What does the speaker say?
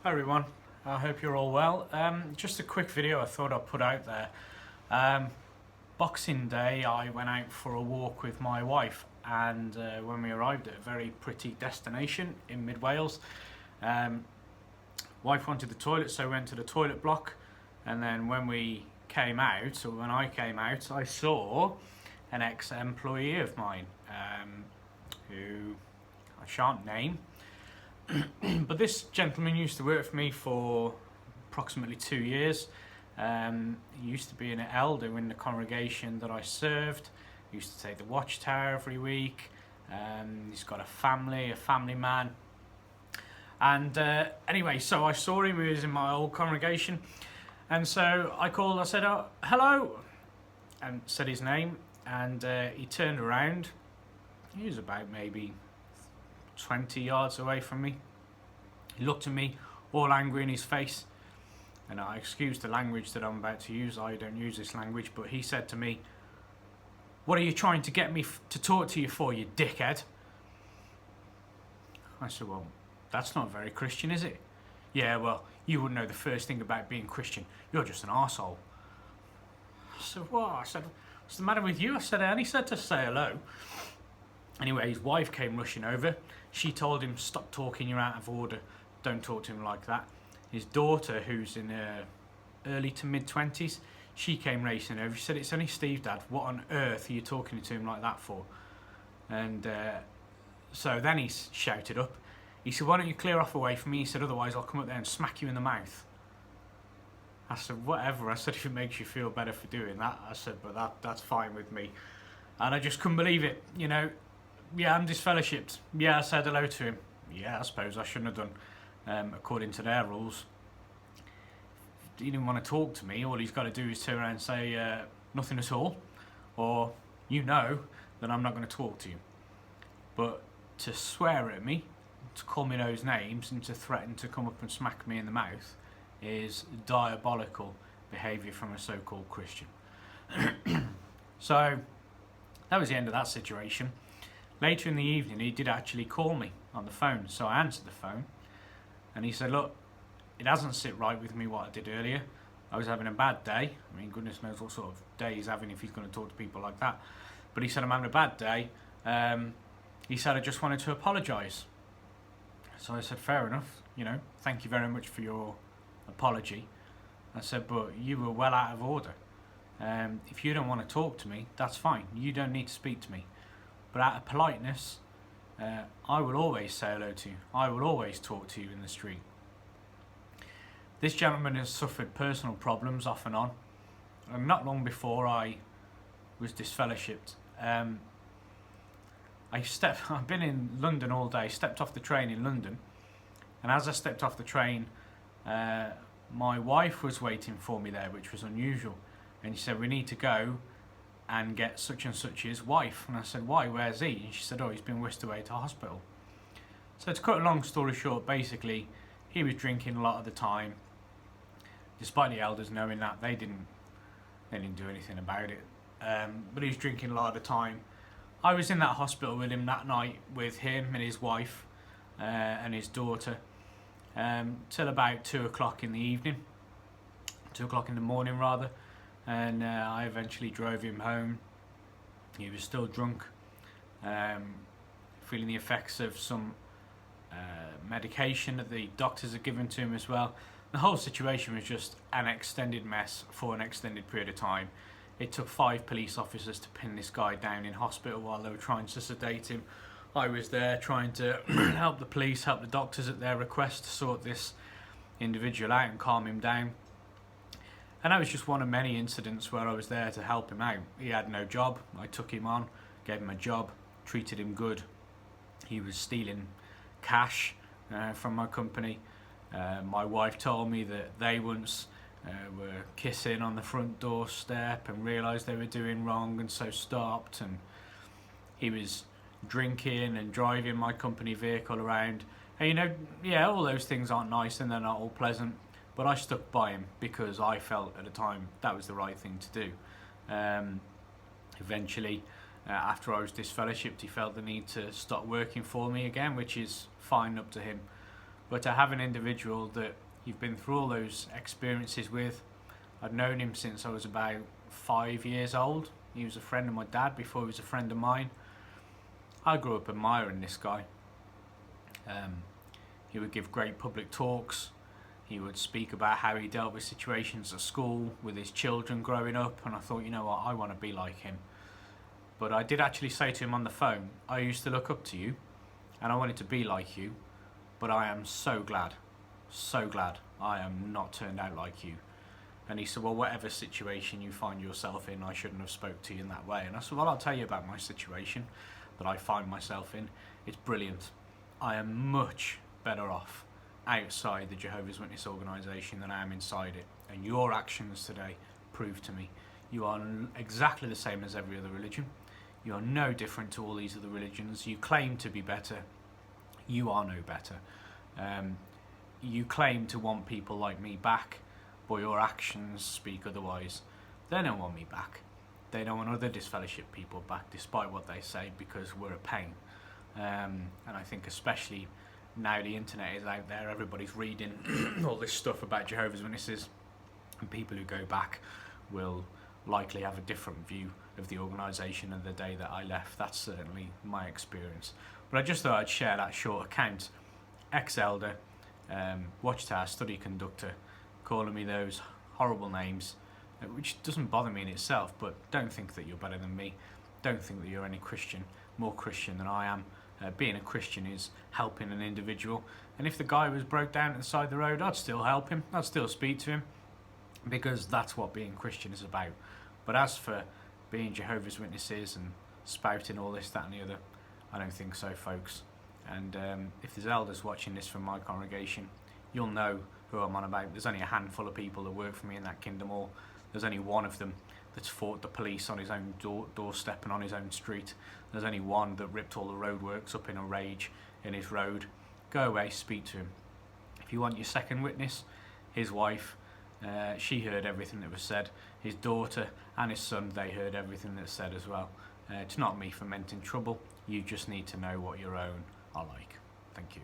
Hi everyone, I hope you're all well. Just a quick video I thought I'd put out there. Boxing Day I went out for a walk with my wife, and when we arrived at a very pretty destination in mid Wales, wife wanted the toilet, so we went to the toilet block, and then when we came out, or when I came out, I saw an ex-employee of mine who I shan't name. But this gentleman used to work for me for approximately 2 years. He used to be an elder in the congregation that I served. He used to take the watchtower every week. He's got a family man. And anyway, so I saw him. He was in my old congregation, and so I called. I said, "Oh, hello," and said his name. And he turned around. He was about maybe 20 yards away from me. He looked at me, all angry in his face, and I excuse the language that I'm about to use. I don't use this language, but he said to me, "What are you trying to get me to talk to you for, you dickhead?" I said, "Well, that's not very Christian, is it?" "Yeah, well, you wouldn't know the first thing about being Christian. You're just an arsehole." I said, "What?" I said, "What's the matter with you?" I said, "I only said to say hello." Anyway, his wife came rushing over. She told him, "Stop talking, you're out of order. Don't talk to him like that." His daughter, who's in her early to mid-20s, she came racing over. She said, "It's only Steve, Dad. What on earth are you talking to him like that for?" And so then he shouted up. He said, "Why don't you clear off away from me?" He said, "Otherwise I'll come up there and smack you in the mouth." I said, "Whatever." I said, "If it makes you feel better for doing that." I said, "But that's fine with me." And I just couldn't believe it, you know. "Yeah, I'm disfellowshipped." "Yeah, I said hello to him." "Yeah, I suppose I shouldn't have done, according to their rules." He didn't want to talk to me. All he's got to do is turn around and say nothing at all, or you know that I'm not going to talk to you. But to swear at me, to call me those names, and to threaten to come up and smack me in the mouth is diabolical behaviour from a so-called Christian. So that was the end of that situation. Later in the evening, he did actually call me on the phone, so I answered the phone, and he said, "Look, it doesn't sit right with me what I did earlier. I was having a bad day." I mean, goodness knows what sort of day he's having if he's going to talk to people like that. But he said, "I'm having a bad day." He said, "I just wanted to apologise." So I said, "Fair enough, you know, thank you very much for your apology." I said, "But you were well out of order. If you don't want to talk to me, that's fine. You don't need to speak to me. But out of politeness, I will always say hello to you. I will always talk to you in the street." This gentleman has suffered personal problems off and on. And not long before I was disfellowshipped, I've been in London all day, stepped off the train in London, and as I stepped off the train, my wife was waiting for me there, which was unusual. And she said, "We need to go and get such and such's wife." And I said, "Why? Where's he?" And she said, "Oh, he's been whisked away to hospital." So to cut a long story short, basically, he was drinking a lot of the time, despite the elders knowing that they didn't do anything about it. But he was drinking a lot of the time. I was in that hospital with him that night, with him and his wife and his daughter, till about 2 o'clock in the evening, 2 o'clock in the morning rather. And I eventually drove him home. He was still drunk, feeling the effects of some medication that the doctors had given to him as well. The whole situation was just an extended mess for an extended period of time. It took 5 police officers to pin this guy down in hospital while they were trying to sedate him. I was there trying to help the police, help the doctors at their request to sort this individual out and calm him down. And that was just one of many incidents where I was there to help him out. He had no job. I took him on, gave him a job, treated him good. He was stealing cash from my company. My wife told me that they once were kissing on the front doorstep and realised they were doing wrong, and so stopped. And he was drinking and driving my company vehicle around. And you know, yeah, all those things aren't nice and they're not all pleasant. But I stuck by him because I felt at the time that was the right thing to do. Eventually, after I was disfellowshipped, he felt the need to start working for me again, which is fine, up to him. But to have an individual that you've been through all those experiences with, I'd known him since I was about 5 years old. He was a friend of my dad before he was a friend of mine. I grew up admiring this guy. He would give great public talks. He would speak about how he dealt with situations at school with his children growing up, and I thought, you know what, I want to be like him. But I did actually say to him on the phone, I used to look up to you and I wanted to be like you, but I am so glad I am not turned out like you. And he said, well, whatever situation you find yourself in, I shouldn't have spoke to you in that way. And I said, well, I'll tell you about my situation that I find myself in. It's brilliant. I am much better off outside the Jehovah's Witness organisation than I am inside it. And your actions today prove to me you are exactly the same as every other religion. You are no different to all these other religions. You claim to be better. You are no better. You claim to want people like me back, but your actions speak otherwise. They don't want me back. They don't want other disfellowshipped people back, despite what they say, because we're a pain. And I think especially now the internet is out there, everybody's reading all this stuff about Jehovah's Witnesses, and people who go back will likely have a different view of the organisation and the day that I left. That's certainly my experience. But I just thought I'd share that short account. Ex-elder, Watchtower study conductor, calling me those horrible names, which doesn't bother me in itself, but don't think that you're better than me. Don't think that you're any more Christian than I am. Being a Christian is helping an individual, and if the guy was broke down at the side of the road, I'd still help him, I'd still speak to him, because that's what being Christian is about. But as for being Jehovah's Witnesses and spouting all this, that and the other, I don't think so, folks. And if there's elders watching this from my congregation, you'll know who I'm on about. There's only a handful of people that work for me in that kingdom hall. There's only one of them that's fought the police on his own doorstep and on his own street. There's only one that ripped all the roadworks up in a rage in his road. Go away, speak to him. If you want your second witness, his wife, she heard everything that was said. His daughter and his son, they heard everything that's said as well. It's not me fomenting trouble. You just need to know what your own are like. Thank you.